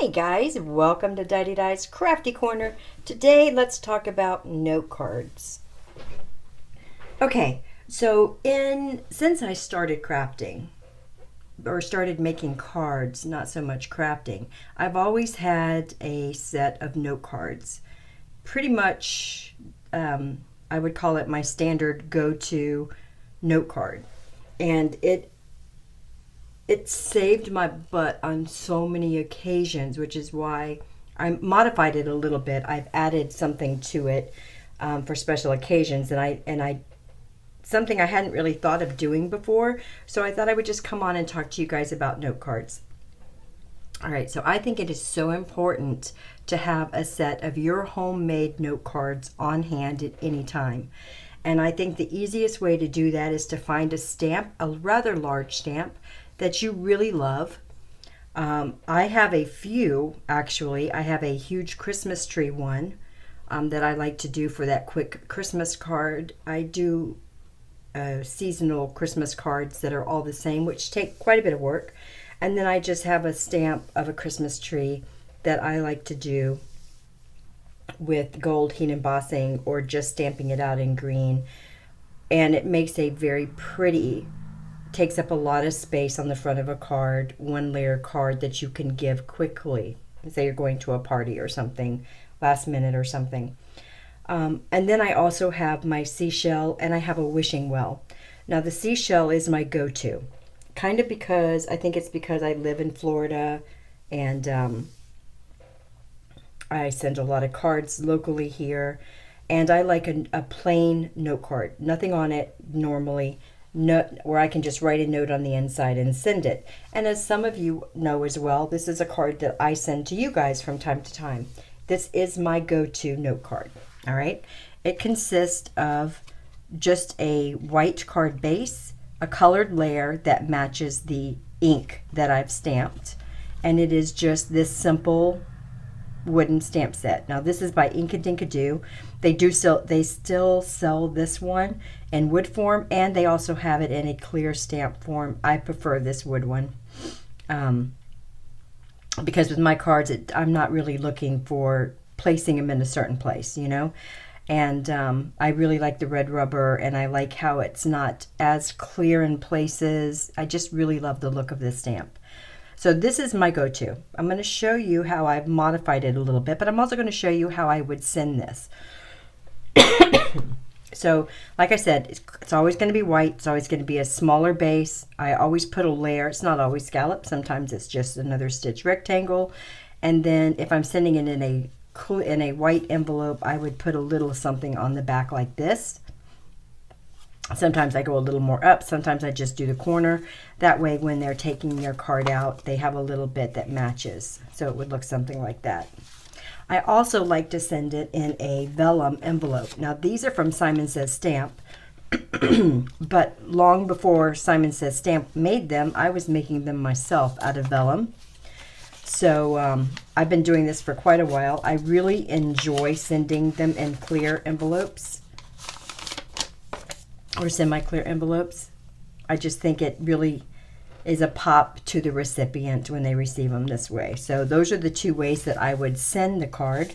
Hi guys, welcome to Daddy Die's Crafty Corner. Today let's talk about note cards. Okay, since I started crafting or started making cards, not so much crafting, I've always had a set of note cards. Pretty much I would call it my standard go-to note card. And it saved my butt on so many occasions, which is why I modified it a little bit. I've added something to it for special occasions, and I something I hadn't really thought of doing before. So I thought I would just come on and talk to you guys about note cards. All right, so I think it is so important to have a set of your homemade note cards on hand at any time. And I think the easiest way to do that is to find a stamp, a rather large stamp, that you really love. I have a few, actually. I have a huge Christmas tree one that I like to do for that quick Christmas card. I do seasonal Christmas cards that are all the same, which take quite a bit of work. And then I just have a stamp of a Christmas tree that I like to do with gold heat embossing or just stamping it out in green. And it makes a very pretty, takes up a lot of space on the front of a card, one layer card that you can give quickly. Say you're going to a party or something, last minute or something. And then I also have my seashell, and I have a wishing well. Now the seashell is my go-to, kind of because, I think it's because I live in Florida, and I send a lot of cards locally here, and I like a plain note card, nothing on it normally, where I can just write a note on the inside and send it. And as some of you know as well, this is a card that I send to you guys from time to time. This is my go-to note card, all right? It consists of just a white card base, a colored layer that matches the ink that I've stamped, and it is just this simple wooden stamp set. Now this is by Inkadinkado. They still sell this one in wood form, and they also have it in a clear stamp form. I prefer this wood one because with my cards I'm not really looking for placing them in a certain place, you know. And I really like the red rubber, and I like how it's not as clear in places. I just really love the look of this stamp. So this is my go-to. I'm going to show you how I've modified it a little bit, but I'm also going to show you how I would send this. So like I said, it's always going to be white. It's always going to be a smaller base. I always put a layer. It's not always scallop. Sometimes it's just another stitch rectangle. And then if I'm sending it in a white envelope, I would put a little something on the back like this. Sometimes I go a little more up, sometimes I just do the corner. That way when they're taking their card out, they have a little bit that matches. So it would look something like that. I also like to send it in a vellum envelope. Now these are from Simon Says Stamp, but long before Simon Says Stamp made them, I was making them myself out of vellum. So I've been doing this for quite a while. I really enjoy sending them in clear envelopes, or semi-clear envelopes. I just think it really is a pop to the recipient when they receive them this way. So those are the two ways that I would send the card.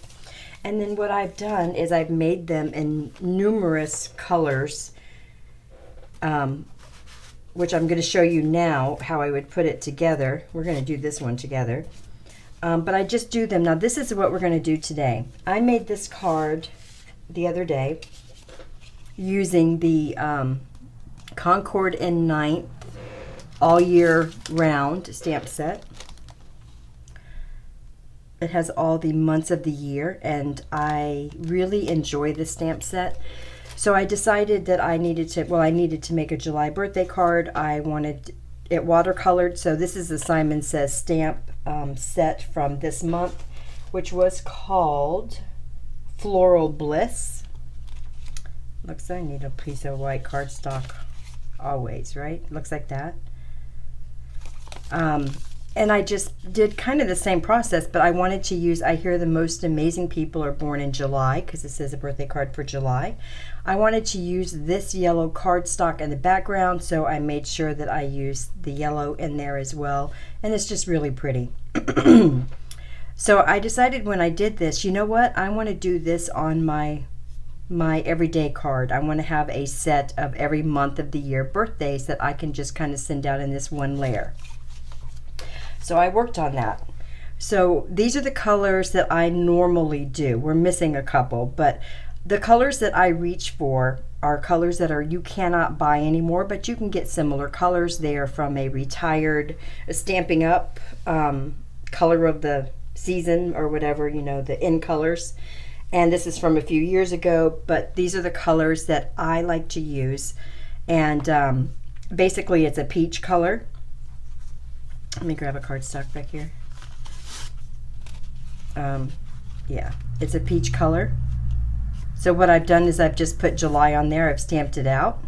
And then what I've done is I've made them in numerous colors, which I'm going to show you now how I would put it together. We're going to do this one together. But I just do them. Now this is what we're going to do today. I made this card the other day using the Concord and Ninth all year round stamp set. It has all the months of the year, and I really enjoy the stamp set. So I decided that I needed to make a July birthday card. I wanted it watercolored, so this is the Simon Says Stamp set from this month, which was called Floral Bliss. Looks like I need a piece of white cardstock always, right? Looks like that. And I just did kind of the same process, but I wanted to use, I hear the most amazing people are born in July, because it says a birthday card for July. I wanted to use this yellow cardstock in the background, so I made sure that I used the yellow in there as well, and it's just really pretty. So I decided when I did this, you know what? I want to do this on my everyday card. I want to have a set of every month of the year birthdays that I can just kind of send out in this one layer. So I worked on that. So these are the colors that I normally do. We're missing a couple, but the colors that I reach for are colors that you cannot buy anymore, but you can get similar colors. They are from a retired Stampin' Up! Color of the season or whatever, you know, the in colors. And this is from a few years ago, but these are the colors that I like to use. And basically it's a peach color. Let me grab a cardstock back here. Yeah, it's a peach color. So what I've done is I've just put July on there. I've stamped it out.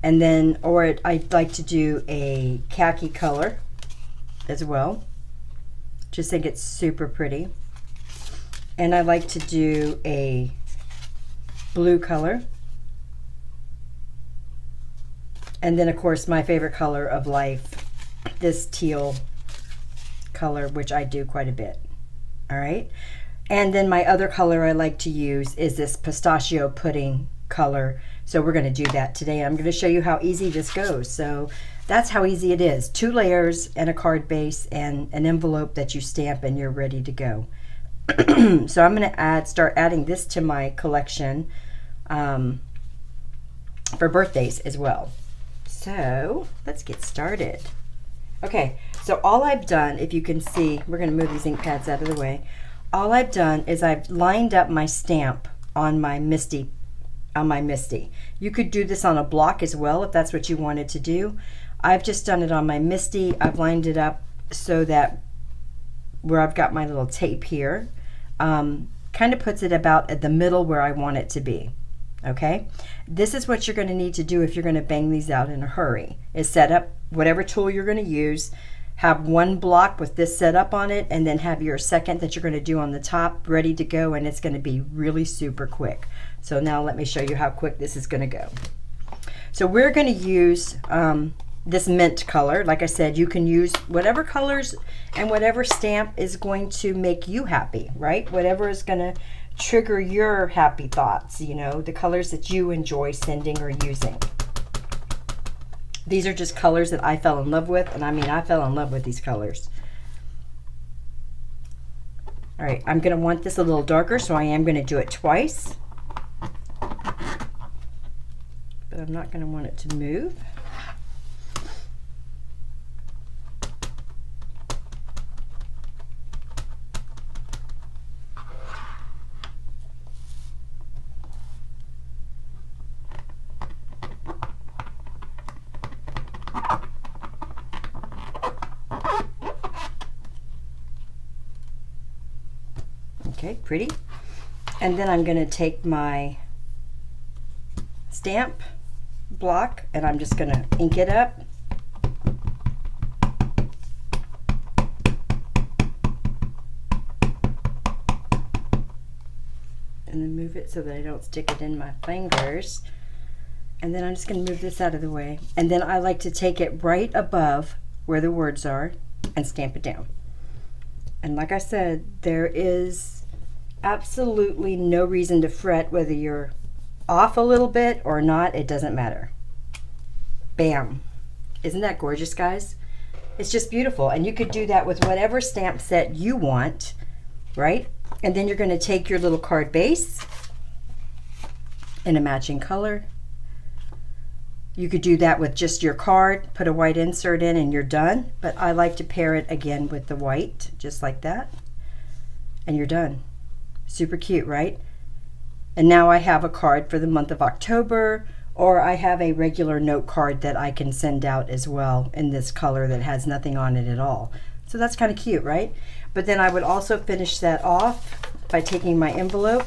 And then, I'd like to do a khaki color as well. Just think it's super pretty. And I like to do a blue color. And then of course my favorite color of life, this teal color, which I do quite a bit. All right. And then my other color I like to use is this pistachio pudding color. So we're going to do that today. I'm going to show you how easy this goes. So that's how easy it is. 2 layers and a card base and an envelope that you stamp and you're ready to go. So I'm going to start adding this to my collection for birthdays as well. So let's get started. Okay, so all I've done, if you can see, we're going to move these ink pads out of the way. All I've done is I've lined up my stamp on my Misty. You could do this on a block as well if that's what you wanted to do. I've just done it on my Misty. I've lined it up so that where I've got my little tape here, kind of puts it about at the middle where I want it to be. Okay, this is what you're going to need to do if you're going to bang these out in a hurry, is set up whatever tool you're going to use, have one block with this set up on it, and then have your second that you're going to do on the top ready to go, and it's going to be really super quick. So now let me show you how quick this is going to go. So we're going to use this mint color. Like I said, you can use whatever colors and whatever stamp is going to make you happy, right? Whatever is going to trigger your happy thoughts, you know, the colors that you enjoy sending or using. These are just colors that I fell in love with, and I mean, I fell in love with these colors. All right, I'm going to want this a little darker, so I am going to do it twice. But I'm not going to want it to move. Okay, pretty. And then I'm going to take my stamp block and I'm just going to ink it up. And then move it so that I don't stick it in my fingers. And then I'm just going to move this out of the way. And then I like to take it right above where the words are and stamp it down. And like I said, there is absolutely no reason to fret whether you're off a little bit or not. It doesn't matter. Bam. Isn't that gorgeous, guys? It's just beautiful. And you could do that with whatever stamp set you want, right? And then you're going to take your little card base in a matching color. You could do that with just your card, put a white insert in and you're done. But I like to pair it again with the white, just like that. And you're done. Super cute, right? And now I have a card for the month of October, or I have a regular note card that I can send out as well in this color that has nothing on it at all. So that's kind of cute, right? But then I would also finish that off by taking my envelope,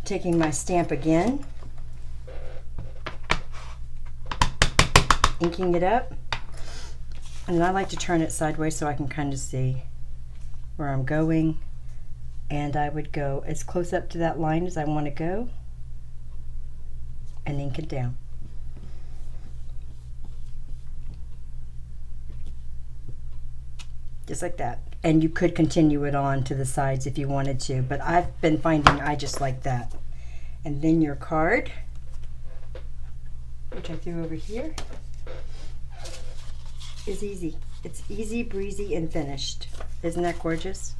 taking my stamp again, inking it up, and I like to turn it sideways so I can kind of see where I'm going, and I would go as close up to that line as I want to go and ink it down. just like that. And you could continue it on to the sides if you wanted to, but I've been finding I just like that. And then your card, which I threw over here, is easy. It's easy, breezy, and finished. Isn't that gorgeous?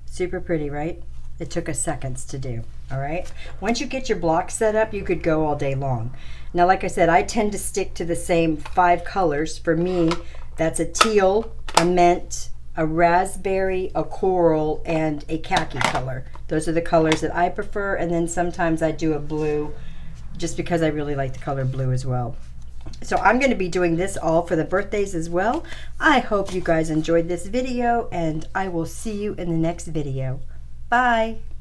Super pretty, right? It took us seconds to do, all right? Once you get your block set up, you could go all day long. Now, like I said, I tend to stick to the same 5 colors. For me, that's a teal, a mint, a raspberry, a coral, and a khaki color. Those are the colors that I prefer, and then sometimes I do a blue just because I really like the color blue as well. So I'm going to be doing this all for the birthdays as well. I hope you guys enjoyed this video, and I will see you in the next video. Bye!